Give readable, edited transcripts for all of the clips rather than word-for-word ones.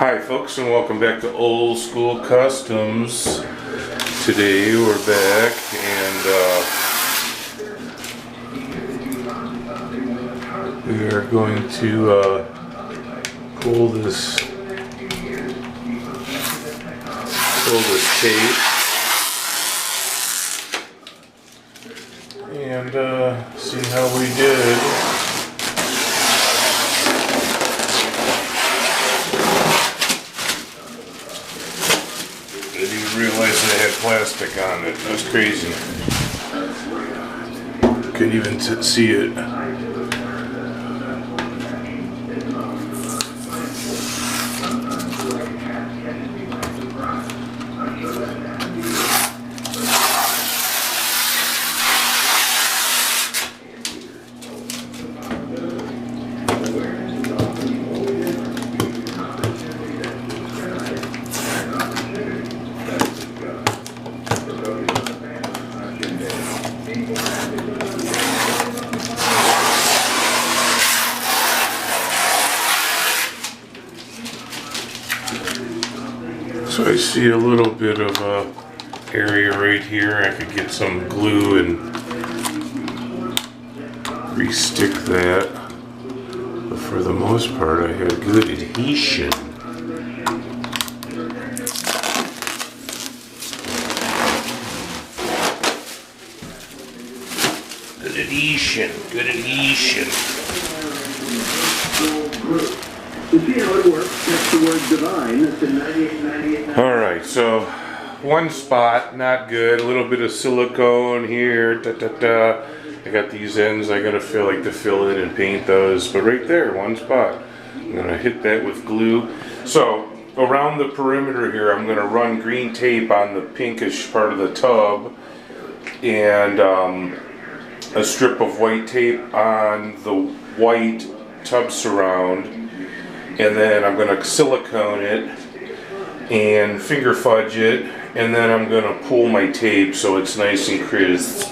Hi folks, and welcome back to Old School Customs. Today we're back and we are going to pull this tape and see how we did. I didn't realize it had plastic on it. That's crazy. Couldn't even see it. So I see a little bit of a area right here. I could get some glue and re-stick that. But for the most part, I have good adhesion. Good adhesion. Good adhesion. To see how it works, text the word divine to 9898. Alright, so one spot, not good. A little bit of silicone here. I got these ends I gotta fill in and paint those. But right there, one spot. I'm gonna hit that with glue. So around the perimeter here, I'm gonna run green tape on the pinkish part of the tub and a strip of white tape on the white tub surround. And then I'm going to silicone it and finger fudge it, and then I'm going to pull my tape so it's nice and crisp.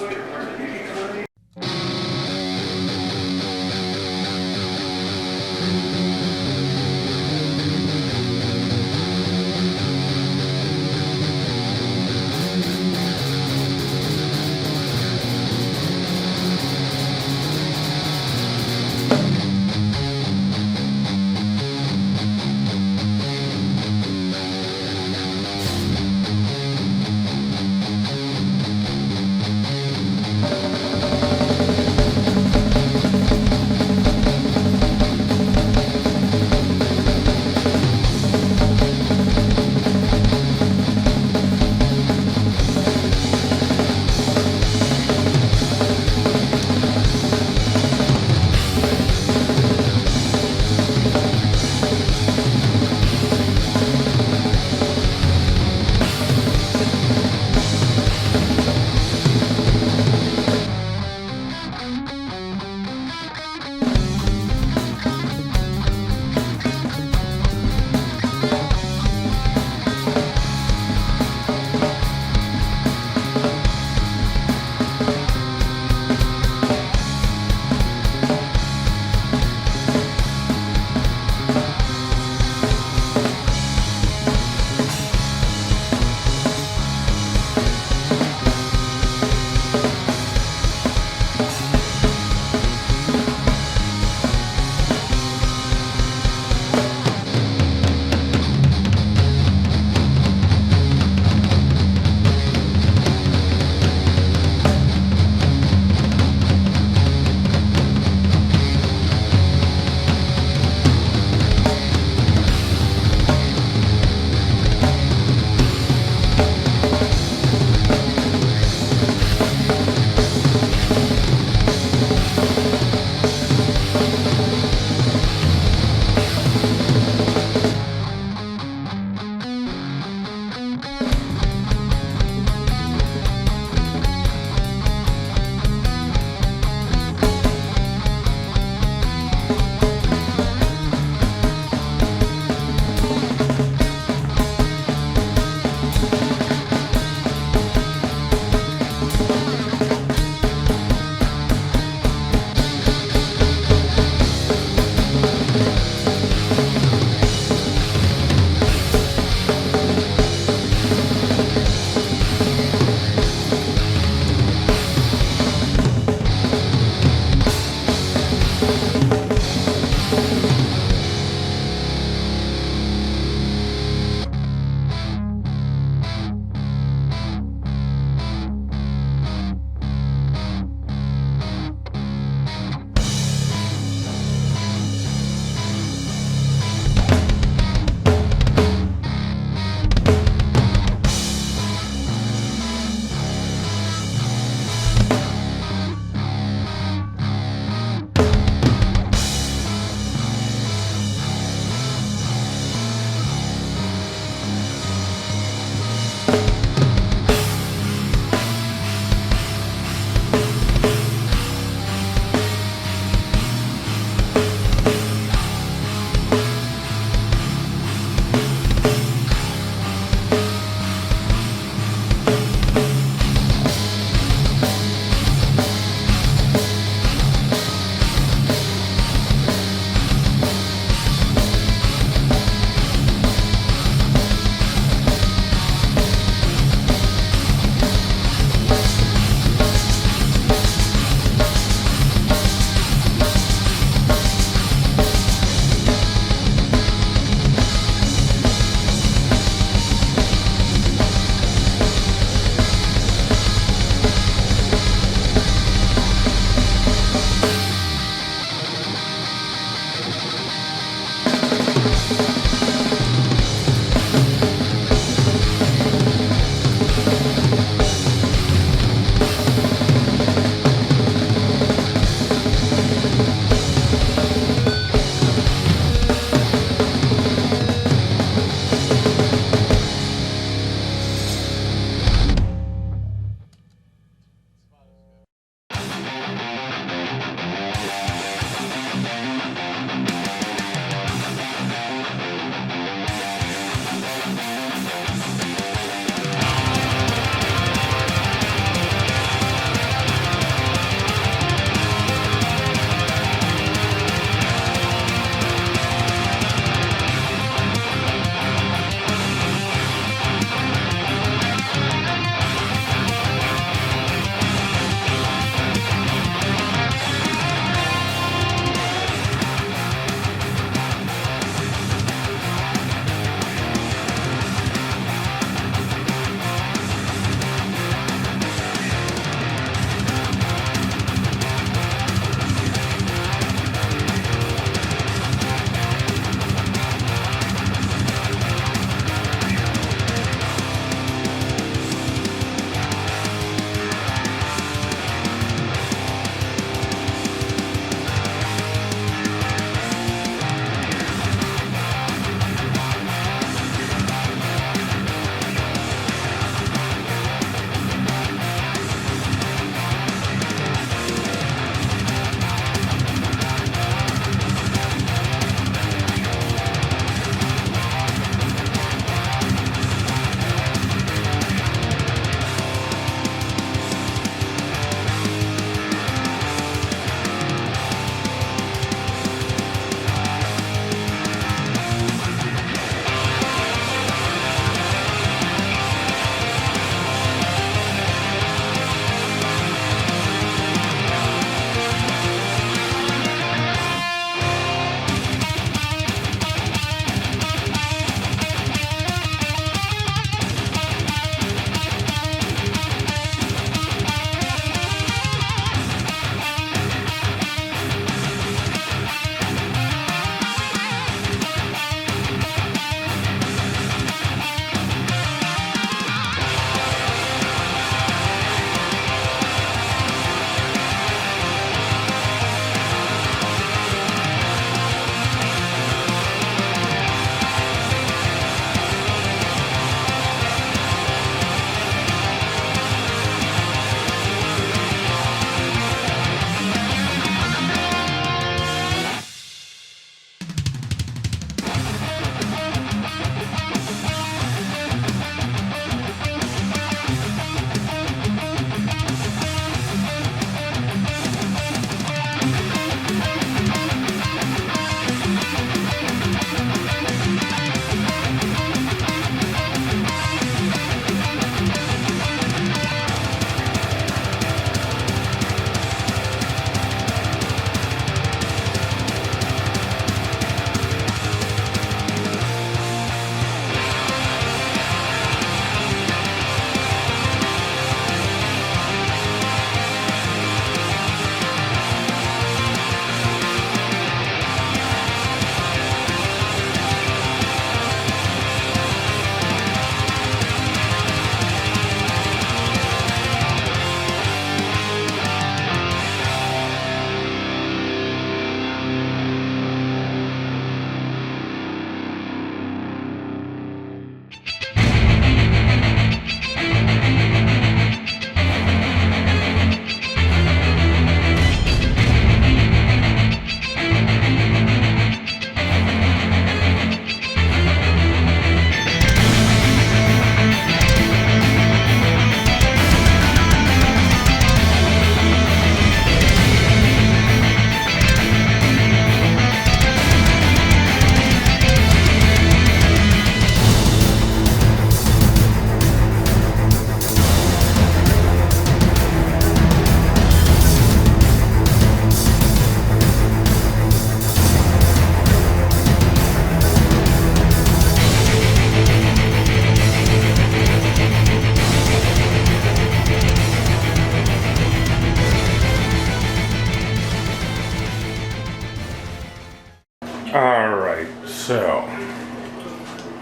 Alright, so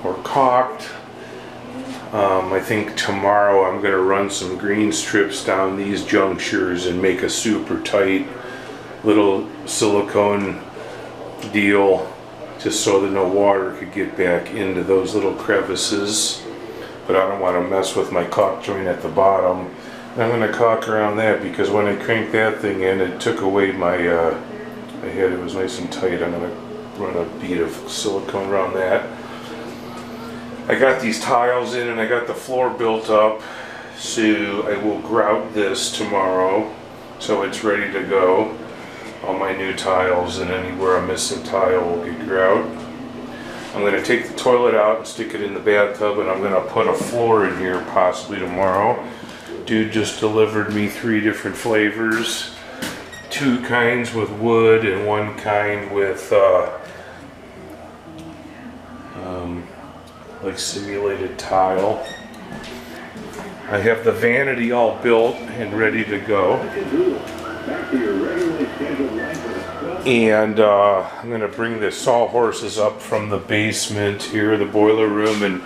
we're caulked. I think tomorrow I'm going to run some green strips down these junctures and make a super tight little silicone deal just so that no water could get back into those little crevices. But I don't want to mess with my caulk joint at the bottom. And I'm going to caulk around that because when I cranked that thing in, it took away my head. It was nice and tight. I'm going to run a bead of silicone around that. I got these tiles in and I got the floor built up, so I will grout this tomorrow so it's ready to go. All my new tiles and anywhere I'm missing tile will get grout. I'm going to take the toilet out and stick it in the bathtub, and I'm going to put a floor in here possibly tomorrow. Dude just delivered me 3 different flavors. 2 kinds with wood and 1 kind with like simulated tile. I have the Vanity all built and ready to go. And I'm going to bring the sawhorses up from the basement here, the boiler room, and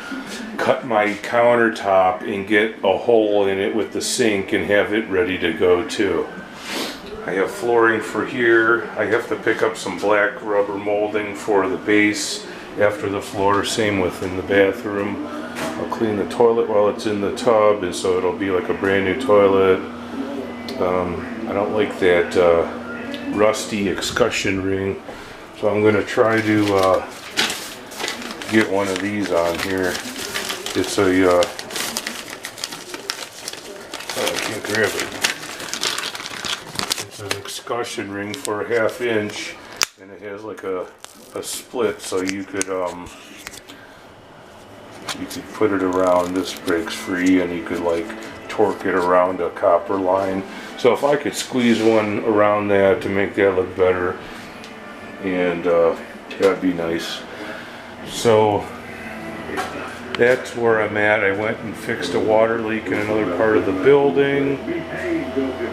cut my countertop and get a hole in it with the sink and have it ready to go too. I have flooring for here. I have to pick up some black rubber molding for the base after the floor, same within the bathroom. I'll clean the toilet while it's in the tub, and so it'll be like a brand new toilet. I don't like that rusty excussion ring, so I'm going to try to get one of these on here. It's a I can't grab it. It's an excussion ring for a 1/2 inch, and it has like a split, so you could put it around. This breaks free, and you could like torque it around a copper line. So if I could squeeze one around that to make that look better, and that'd be nice. So that's where I'm at. I went and fixed a water leak in another part of the building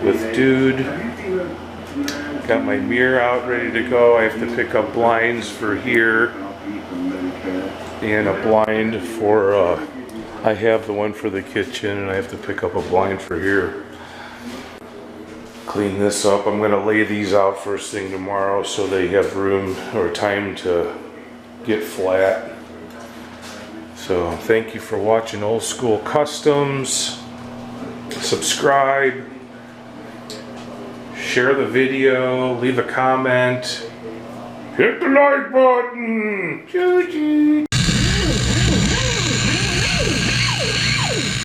with Dude. Got my mirror out ready to go. I have to pick up blinds for here and a blind for I have the one for the kitchen, and I have to pick up a blind for here. Clean this up. I'm going to lay these out first thing tomorrow so they have room or time to get flat. So thank you for watching Old School Customs. Subscribe, share the video, leave a comment, hit the like button. Choo-choo.